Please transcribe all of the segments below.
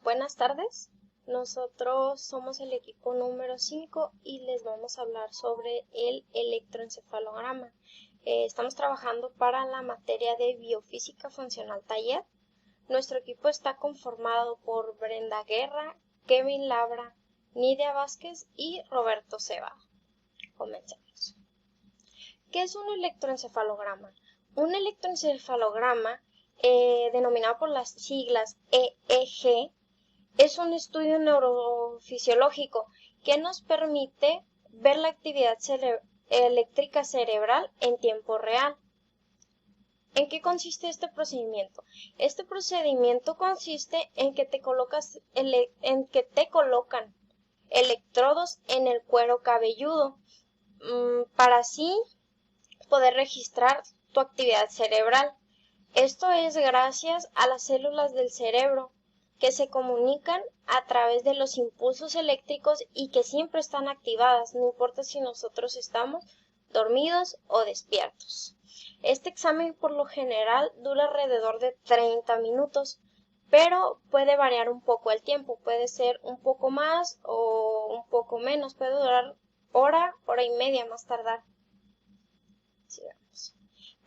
Buenas tardes, nosotros somos el equipo número 5 y les vamos a hablar sobre el electroencefalograma. Estamos trabajando para la materia de biofísica funcional taller. Nuestro equipo está conformado por Brenda Guerra, Kevin Labra, Nidia Vázquez y Roberto Cebada. Comencemos. ¿Qué es un electroencefalograma? Un electroencefalograma, denominado por las siglas EEG, es un estudio neurofisiológico que nos permite ver la actividad eléctrica cerebral en tiempo real. ¿En qué consiste este procedimiento? Este procedimiento consiste en que te colocan electrodos en el cuero cabelludo para así poder registrar tu actividad cerebral. Esto es gracias a las células del cerebro que se comunican a través de los impulsos eléctricos y que siempre están activadas, no importa si nosotros estamos dormidos o despiertos. Este examen por lo general dura alrededor de 30 minutos, pero puede variar un poco el tiempo, puede ser un poco más o un poco menos, puede durar hora y media más tardar. Sigamos.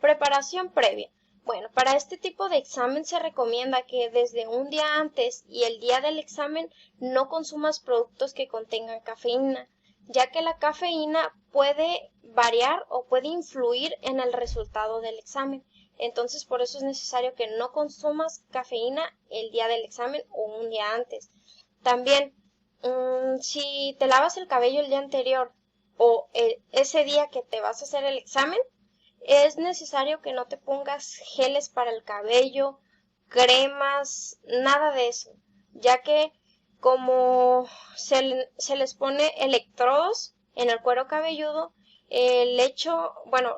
Preparación previa. Bueno, para este tipo de examen se recomienda que desde un día antes y el día del examen no consumas productos que contengan cafeína, ya que la cafeína puede variar o puede influir en el resultado del examen. Entonces, por eso es necesario que no consumas cafeína el día del examen o un día antes. También, si te lavas el cabello el día anterior o ese día que te vas a hacer el examen, es necesario que no te pongas geles para el cabello, cremas, nada de eso, ya que como se les pone electrodos en el cuero cabelludo,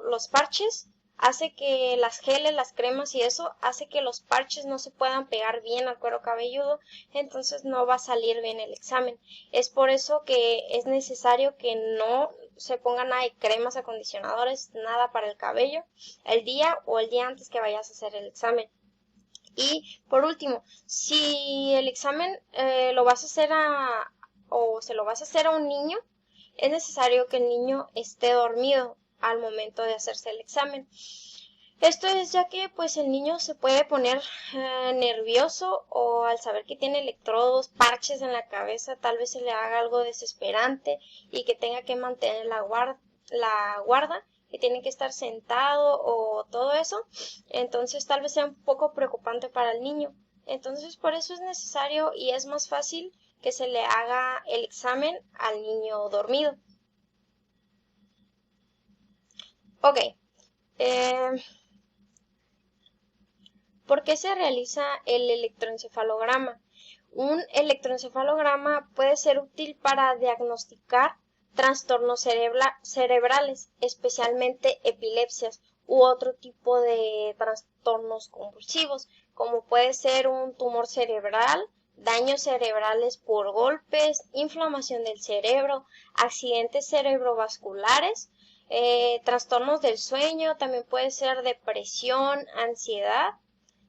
los parches hace que las geles, las cremas y eso, hace que los parches no se puedan pegar bien al cuero cabelludo, entonces no va a salir bien el examen. Es por eso que es necesario que no se pongan nada de cremas, acondicionadores, nada para el cabello, el día antes que vayas a hacer el examen. Y por último, si el examen se lo vas a hacer a un niño, es necesario que el niño esté dormido al momento de hacerse el examen. Esto es ya que pues el niño se puede poner nervioso o al saber que tiene electrodos, parches en la cabeza, tal vez se le haga algo desesperante y que tenga que mantener la guarda, que tiene que estar sentado o todo eso. Entonces tal vez sea un poco preocupante para el niño. Entonces por eso es necesario y es más fácil que se le haga el examen al niño dormido. Ok. ¿Por qué se realiza el electroencefalograma? Un electroencefalograma puede ser útil para diagnosticar trastornos cerebrales, especialmente epilepsias u otro tipo de trastornos convulsivos, como puede ser un tumor cerebral, daños cerebrales por golpes, inflamación del cerebro, accidentes cerebrovasculares, trastornos del sueño, también puede ser depresión, ansiedad.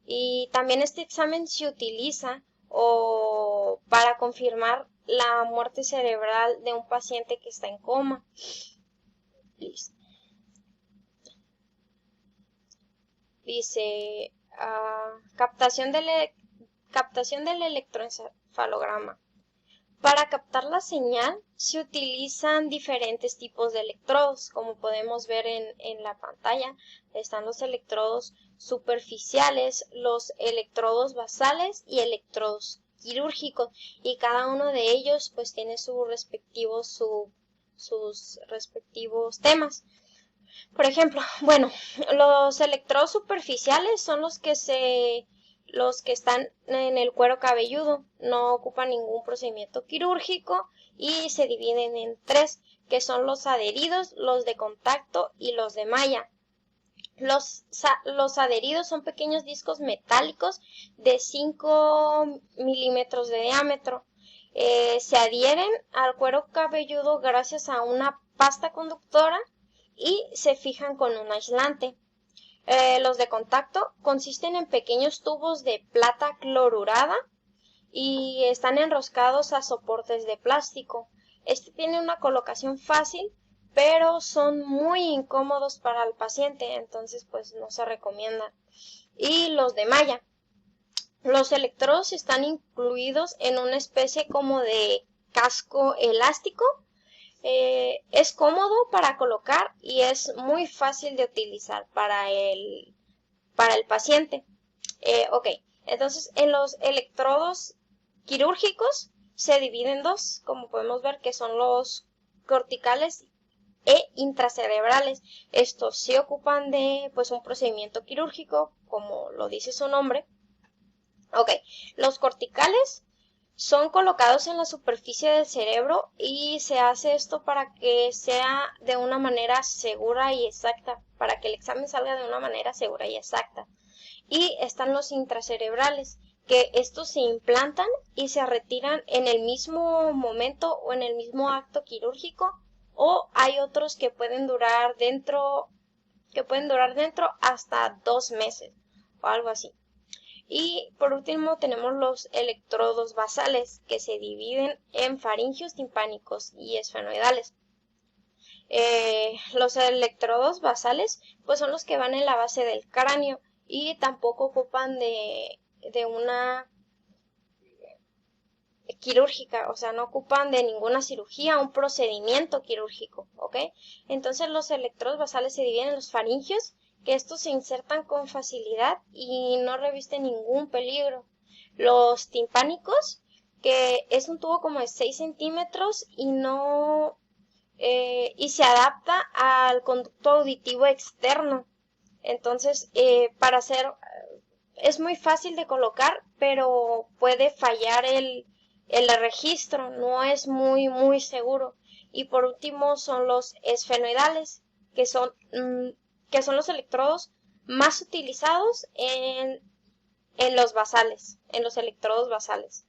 Y también este examen se utiliza para confirmar la muerte cerebral de un paciente que está en coma. Listo. Dice, captación del electroencefalograma. Para captar la señal se utilizan diferentes tipos de electrodos, como podemos ver en la pantalla. Están los electrodos superficiales, los electrodos basales y electrodos quirúrgicos, y cada uno de ellos pues tiene sus respectivos temas. Por ejemplo, los electrodos superficiales son los que están en el cuero cabelludo, no ocupan ningún procedimiento quirúrgico y se dividen en tres, que son los adheridos, los de contacto y los de malla. Los adheridos son pequeños discos metálicos de 5 milímetros de diámetro. Se adhieren al cuero cabelludo gracias a una pasta conductora y se fijan con un aislante. Los de contacto consisten en pequeños tubos de plata clorurada y están enroscados a soportes de plástico. Este tiene una colocación fácil, pero son muy incómodos para el paciente, entonces pues no se recomiendan. Y los de malla. Los electrodos están incluidos en una especie como de casco elástico. Es cómodo para colocar y es muy fácil de utilizar para el paciente. Ok, entonces en los electrodos quirúrgicos se dividen en dos, como podemos ver, que son los corticales e intracerebrales. Estos se ocupan de pues un procedimiento quirúrgico, como lo dice su nombre. Ok, los corticales son colocados en la superficie del cerebro y se hace esto para que sea de una manera segura y exacta, para que el examen salga de una manera segura y exacta. Y están los intracerebrales, que estos se implantan y se retiran en el mismo momento o en el mismo acto quirúrgico, o hay otros que pueden durar dentro hasta 2 meses o algo así. Y por último tenemos los electrodos basales, que se dividen en faringios, timpánicos y esfenoidales. Los electrodos basales pues son los que van en la base del cráneo y tampoco ocupan de una quirúrgica, o sea, no ocupan de ninguna cirugía, un procedimiento quirúrgico, ¿ok? Entonces los electrodos basales se dividen en los faringios, que estos se insertan con facilidad y no revisten ningún peligro. Los timpánicos, que es un tubo como de 6 centímetros y y se adapta al conducto auditivo externo. Entonces, es muy fácil de colocar, pero puede fallar el registro, no es muy seguro. Y por último son los esfenoidales, que son los electrodos más utilizados en los basales, en los electrodos basales.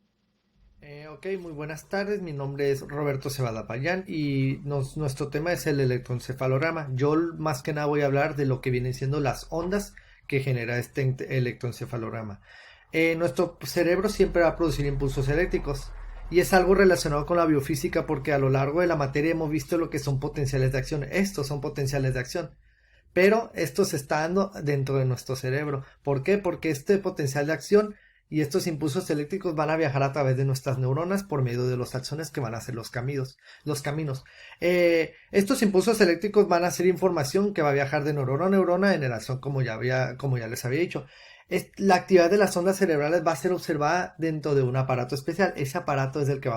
Ok, muy buenas tardes. Mi nombre es Roberto Cebada Payán y nuestro tema es el electroencefalograma. Yo más que nada voy a hablar de lo que vienen siendo las ondas que genera este electroencefalograma. Nuestro cerebro siempre va a producir impulsos eléctricos y es algo relacionado con la biofísica porque a lo largo de la materia hemos visto lo que son potenciales de acción. Estos son potenciales de acción. Pero esto se está dando dentro de nuestro cerebro. ¿Por qué? Porque este potencial de acción y estos impulsos eléctricos van a viajar a través de nuestras neuronas por medio de los axones que van a ser los caminos. Estos impulsos eléctricos van a ser información que va a viajar de neurona a neurona en el axón, como ya les había dicho. La actividad de las ondas cerebrales va a ser observada dentro de un aparato especial. Ese aparato es del que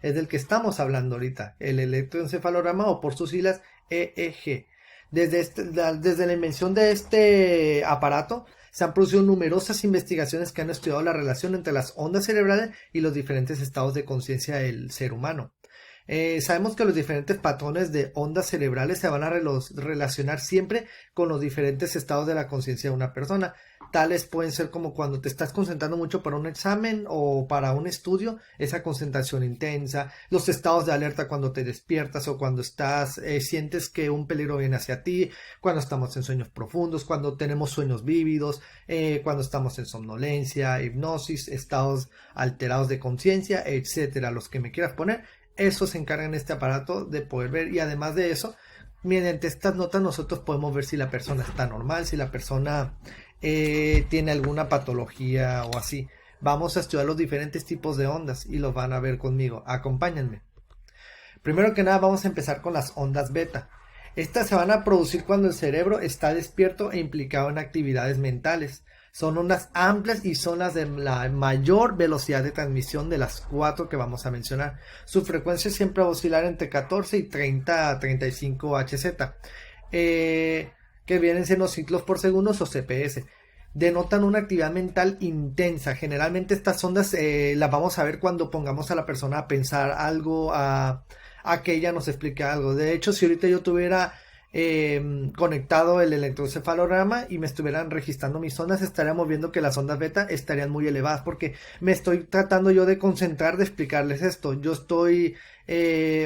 es del que estamos hablando ahorita, el electroencefalograma o por sus siglas EEG. Desde la invención de este aparato se han producido numerosas investigaciones que han estudiado la relación entre las ondas cerebrales y los diferentes estados de conciencia del ser humano. Sabemos que los diferentes patrones de ondas cerebrales se van a relacionar siempre con los diferentes estados de la conciencia de una persona. Tales pueden ser como cuando te estás concentrando mucho para un examen o para un estudio, esa concentración intensa, los estados de alerta cuando te despiertas o cuando sientes que un peligro viene hacia ti, cuando estamos en sueños profundos, cuando tenemos sueños vívidos, cuando estamos en somnolencia, hipnosis, estados alterados de conciencia, etcétera, los que me quieras poner. Eso se encarga en este aparato de poder ver y además de eso, mediante estas notas nosotros podemos ver si la persona está normal, si la persona tiene alguna patología o así. Vamos a estudiar los diferentes tipos de ondas y los van a ver conmigo. Acompáñenme. Primero que nada vamos a empezar con las ondas beta. Estas se van a producir cuando el cerebro está despierto e implicado en actividades mentales. Son ondas amplias y son las de la mayor velocidad de transmisión de las 4 que vamos a mencionar. Su frecuencia siempre va a oscilar entre 14 y 30 a 35 Hz, que vienen siendo ciclos por segundo o CPS. Denotan una actividad mental intensa. Generalmente estas ondas las vamos a ver cuando pongamos a la persona a pensar algo, a que ella nos explique algo. De hecho, si ahorita yo tuviera conectado el electroencefalograma y me estuvieran registrando mis ondas, estaríamos viendo que las ondas beta estarían muy elevadas porque me estoy tratando yo de concentrar, de explicarles esto. Yo estoy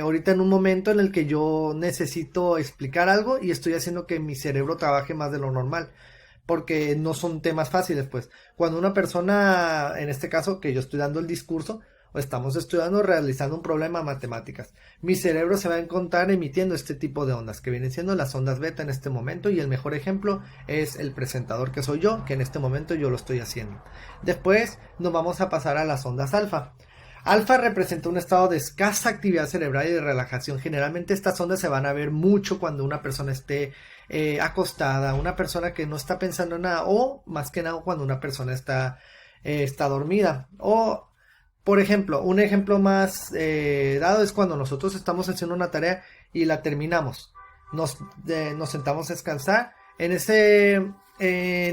ahorita en un momento en el que yo necesito explicar algo y estoy haciendo que mi cerebro trabaje más de lo normal. porque no son temas fáciles, pues. Cuando una persona, en este caso, que yo estoy dando el discurso, o estamos estudiando, realizando un problema de matemáticas, mi cerebro se va a encontrar emitiendo este tipo de ondas, que vienen siendo las ondas beta en este momento, y el mejor ejemplo es el presentador que soy yo, que en este momento yo lo estoy haciendo. Después nos vamos a pasar a las ondas alfa. Alfa representa un estado de escasa actividad cerebral y de relajación. Generalmente estas ondas se van a ver mucho cuando una persona esté acostada, una persona que no está pensando en nada, o más que nada cuando una persona está dormida. O, por ejemplo, un ejemplo más dado es cuando nosotros estamos haciendo una tarea y la terminamos. Nos sentamos a descansar. En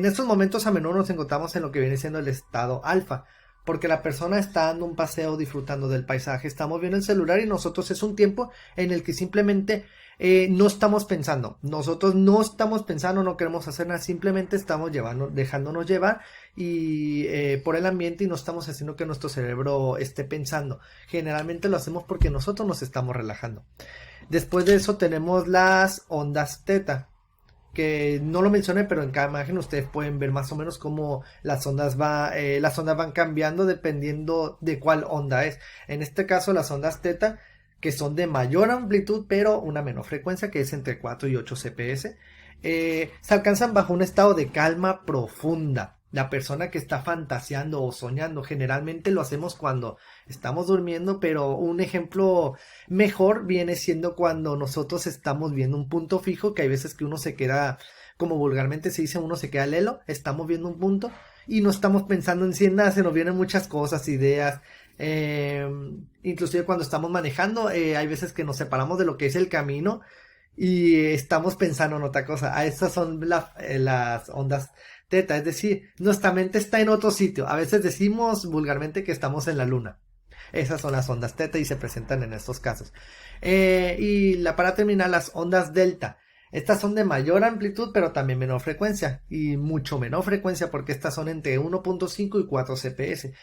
estos momentos a menudo nos encontramos en lo que viene siendo el estado alfa, porque la persona está dando un paseo disfrutando del paisaje, estamos viendo el celular y nosotros es un tiempo en el que simplemente no estamos pensando, nosotros no estamos pensando, no queremos hacer nada, simplemente estamos dejándonos llevar y por el ambiente y no estamos haciendo que nuestro cerebro esté pensando. Generalmente lo hacemos porque nosotros nos estamos relajando. Después de eso tenemos las ondas teta, que no lo mencioné, pero en cada imagen ustedes pueden ver más o menos cómo las ondas van cambiando dependiendo de cuál onda es. En este caso las ondas teta, que son de mayor amplitud pero una menor frecuencia, que es entre 4 y 8 CPS, se alcanzan bajo un estado de calma profunda. La persona que está fantaseando o soñando, generalmente lo hacemos cuando estamos durmiendo, pero un ejemplo mejor viene siendo cuando nosotros estamos viendo un punto fijo, que hay veces que uno se queda, como vulgarmente se dice, uno se queda lelo, estamos viendo un punto y no estamos pensando en sí en nada, se nos vienen muchas cosas, ideas, inclusive cuando estamos manejando, hay veces que nos separamos de lo que es el camino y estamos pensando en otra cosa. A estas son las ondas teta, es decir, nuestra mente está en otro sitio. A veces decimos vulgarmente que estamos en la luna. Esas son las ondas teta y se presentan en estos casos. Para terminar, las ondas delta. Estas son de mayor amplitud, pero también menor frecuencia. Y mucho menor frecuencia porque estas son entre 1.5 y 4 CPS.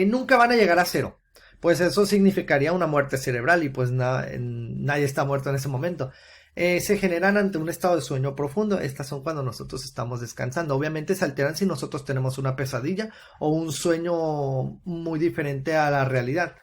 Nunca van a llegar a cero. Pues eso significaría una muerte cerebral y pues nadie está muerto en ese momento. Se generan ante un estado de sueño profundo. Estas son cuando nosotros estamos descansando. Obviamente se alteran si nosotros tenemos una pesadilla o un sueño muy diferente a la realidad.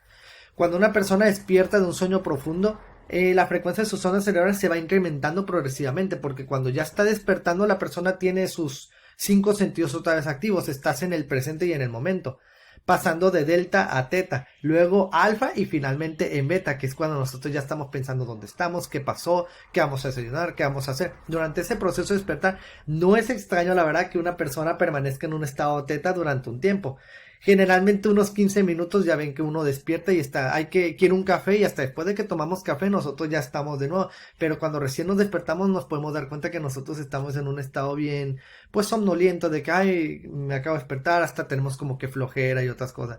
Cuando una persona despierta de un sueño profundo, la frecuencia de sus ondas cerebrales se va incrementando progresivamente, porque cuando ya está despertando la persona tiene sus cinco sentidos otra vez activos, estás en el presente y en el momento, pasando de delta a teta, luego alfa y finalmente en beta, que es cuando nosotros ya estamos pensando dónde estamos, qué pasó, qué vamos a desayunar, qué vamos a hacer. Durante ese proceso de despertar no es extraño la verdad que una persona permanezca en un estado teta durante un tiempo. Generalmente unos 15 minutos ya ven que uno despierta y quiere un café y hasta después de que tomamos café nosotros ya estamos de nuevo. Pero cuando recién nos despertamos nos podemos dar cuenta que nosotros estamos en un estado bien, pues somnoliento de que, ay, me acabo de despertar, hasta tenemos como que flojera y otras cosas.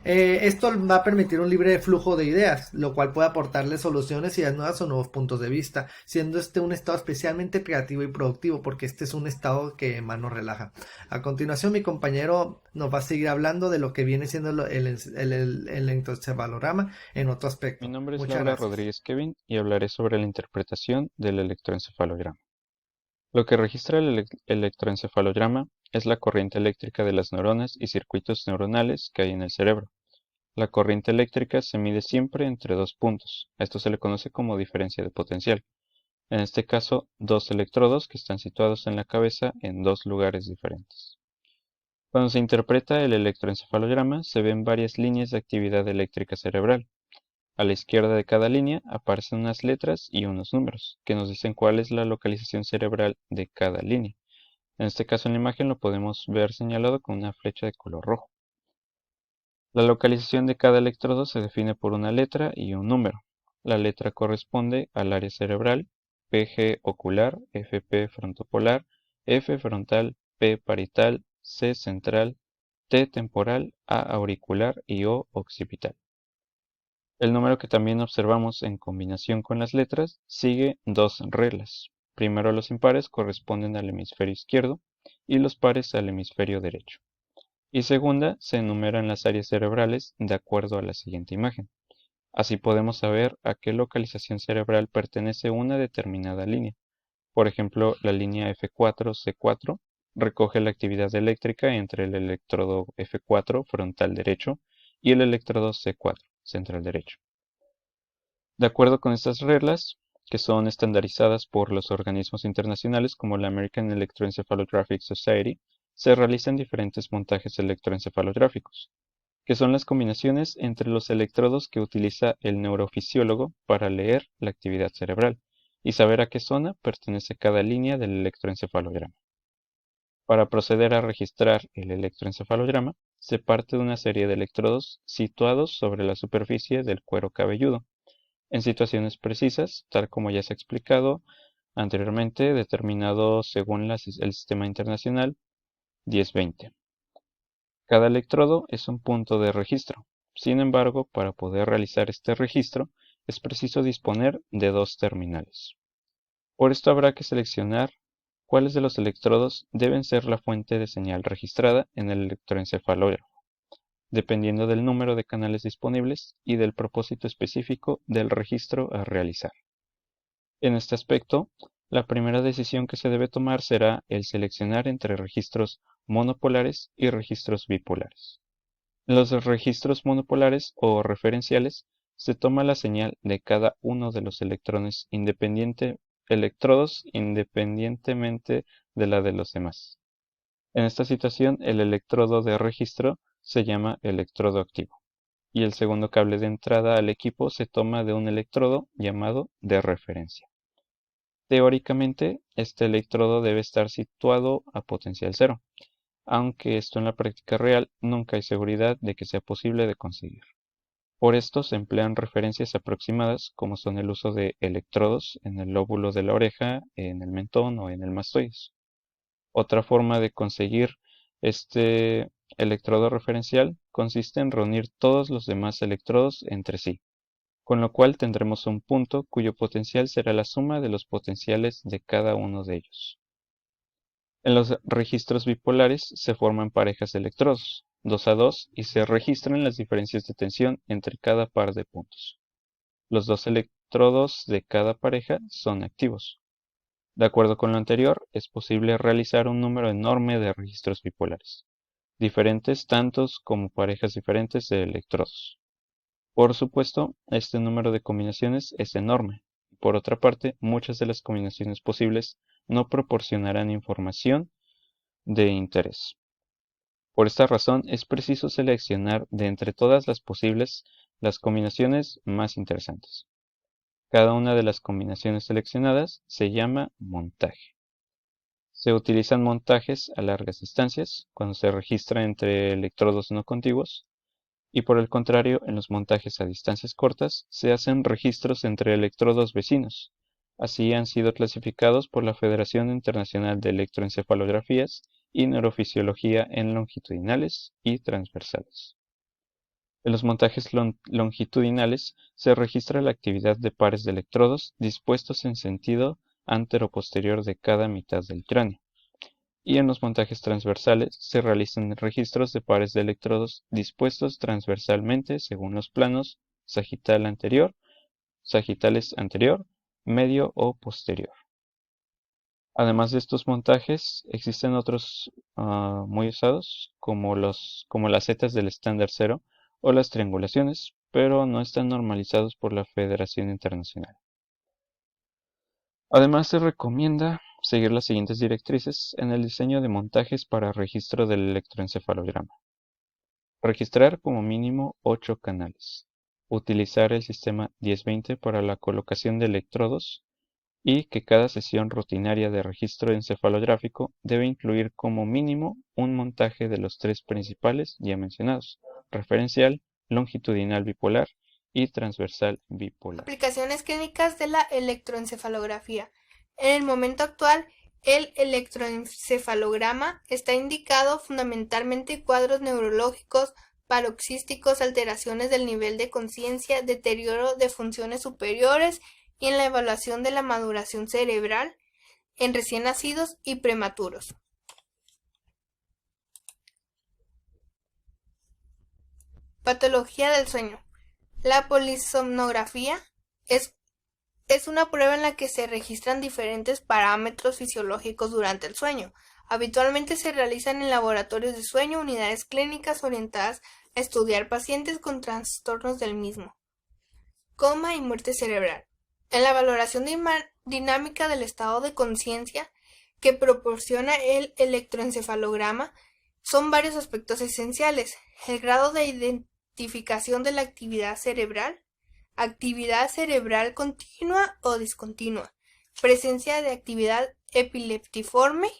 Esto va a permitir un libre flujo de ideas, lo cual puede aportarle soluciones, ideas nuevas o nuevos puntos de vista, siendo este un estado especialmente creativo y productivo, porque este es un estado que más nos relaja. A continuación, mi compañero nos va a seguir hablando de lo que viene siendo el electroencefalograma en otro Mi aspecto. nombre es Muchas Laura gracias. Rodríguez Kevin y hablaré sobre la interpretación del electroencefalograma. Lo que registra el electroencefalograma es la corriente eléctrica de las neuronas y circuitos neuronales que hay en el cerebro. La corriente eléctrica se mide siempre entre dos puntos. A esto se le conoce como diferencia de potencial. En este caso, dos electrodos que están situados en la cabeza en dos lugares diferentes. Cuando se interpreta el electroencefalograma, se ven varias líneas de actividad eléctrica cerebral. A la izquierda de cada línea aparecen unas letras y unos números, que nos dicen cuál es la localización cerebral de cada línea. En este caso en la imagen lo podemos ver señalado con una flecha de color rojo. La localización de cada electrodo se define por una letra y un número. La letra corresponde al área cerebral, PG ocular, FP frontopolar, F frontal, P parietal, C central, T temporal, A auricular y O occipital. El número que también observamos en combinación con las letras sigue dos reglas. Primero los impares corresponden al hemisferio izquierdo y los pares al hemisferio derecho. Y segunda, se enumeran las áreas cerebrales de acuerdo a la siguiente imagen. Así podemos saber a qué localización cerebral pertenece una determinada línea. Por ejemplo, la línea F4-C4 recoge la actividad eléctrica entre el electrodo F4 frontal derecho y el electrodo C4 central derecho. De acuerdo con estas reglas, que son estandarizadas por los organismos internacionales como la American Electroencephalographic Society, se realizan diferentes montajes electroencefalográficos, que son las combinaciones entre los electrodos que utiliza el neurofisiólogo para leer la actividad cerebral y saber a qué zona pertenece cada línea del electroencefalograma. Para proceder a registrar el electroencefalograma, se parte de una serie de electrodos situados sobre la superficie del cuero cabelludo, en situaciones precisas, tal como ya se ha explicado anteriormente, determinado según el Sistema Internacional 1020. Cada electrodo es un punto de registro. Sin embargo, para poder realizar este registro, es preciso disponer de dos terminales. Por esto habrá que seleccionar cuáles de los electrodos deben ser la fuente de señal registrada en el electroencefalógrafo, dependiendo del número de canales disponibles y del propósito específico del registro a realizar. En este aspecto, la primera decisión que se debe tomar será el seleccionar entre registros monopolares y registros bipolares. En los registros monopolares o referenciales se toma la señal de cada uno de los electrodos independientemente de la de los demás. En esta situación, el electrodo de registro se llama electrodo activo, y el segundo cable de entrada al equipo se toma de un electrodo llamado de referencia. Teóricamente, este electrodo debe estar situado a potencial cero, aunque esto en la práctica real nunca hay seguridad de que sea posible de conseguir. Por esto se emplean referencias aproximadas como son el uso de electrodos en el lóbulo de la oreja, en el mentón o en el mastoides. Otra forma de conseguir este electrodo referencial consiste en reunir todos los demás electrodos entre sí, con lo cual tendremos un punto cuyo potencial será la suma de los potenciales de cada uno de ellos. En los registros bipolares se forman parejas de electrodos, 2 a 2, y se registran las diferencias de tensión entre cada par de puntos. Los dos electrodos de cada pareja son activos. De acuerdo con lo anterior, es posible realizar un número enorme de registros bipolares, diferentes tantos como parejas diferentes de electrodos. Por supuesto, este número de combinaciones es enorme. Por otra parte, muchas de las combinaciones posibles no proporcionarán información de interés. Por esta razón, es preciso seleccionar de entre todas las posibles las combinaciones más interesantes. Cada una de las combinaciones seleccionadas se llama montaje. Se utilizan montajes a largas distancias cuando se registra entre electrodos no contiguos, y por el contrario, en los montajes a distancias cortas se hacen registros entre electrodos vecinos. Así han sido clasificados por la Federación Internacional de Electroencefalografías y Neurofisiología en longitudinales y transversales. En los montajes longitudinales se registra la actividad de pares de electrodos dispuestos en sentido antero-posterior de cada mitad del cráneo. Y en los montajes transversales se realizan registros de pares de electrodos dispuestos transversalmente según los planos sagitales anterior, medio o posterior. Además de estos montajes, existen otros muy usados, como las setas del estándar cero o las triangulaciones, pero no están normalizados por la Federación Internacional. Además, se recomienda seguir las siguientes directrices en el diseño de montajes para registro del electroencefalograma. Registrar como mínimo 8 canales. Utilizar el sistema 1020 para la colocación de electrodos y que cada sesión rutinaria de registro encefalográfico debe incluir como mínimo un montaje de los 3 principales ya mencionados: referencial, longitudinal bipolar y transversal bipolar. Aplicaciones clínicas de la electroencefalografía. En el momento actual, el electroencefalograma está indicado fundamentalmente en cuadros neurológicos, paroxísticos, alteraciones del nivel de conciencia, deterioro de funciones superiores y en la evaluación de la maduración cerebral en recién nacidos y prematuros. Patología del sueño. La polisomnografía es una prueba en la que se registran diferentes parámetros fisiológicos durante el sueño. Habitualmente se realizan en laboratorios de sueño, unidades clínicas orientadas a estudiar pacientes con trastornos del mismo. Coma y muerte cerebral. En la valoración dinámica del estado de conciencia que proporciona el electroencefalograma son varios aspectos esenciales: el grado de identificación de la actividad cerebral continua o discontinua, presencia de actividad epileptiforme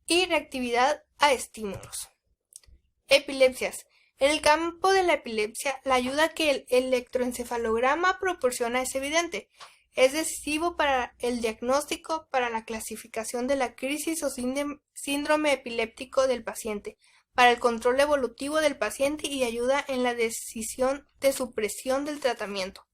y reactividad a estímulos. Epilepsias. En el campo de la epilepsia, la ayuda que el electroencefalograma proporciona es evidente. Es decisivo para el diagnóstico, para la clasificación de la crisis o síndrome epiléptico del paciente, para el control evolutivo del paciente y ayuda en la decisión de supresión del tratamiento.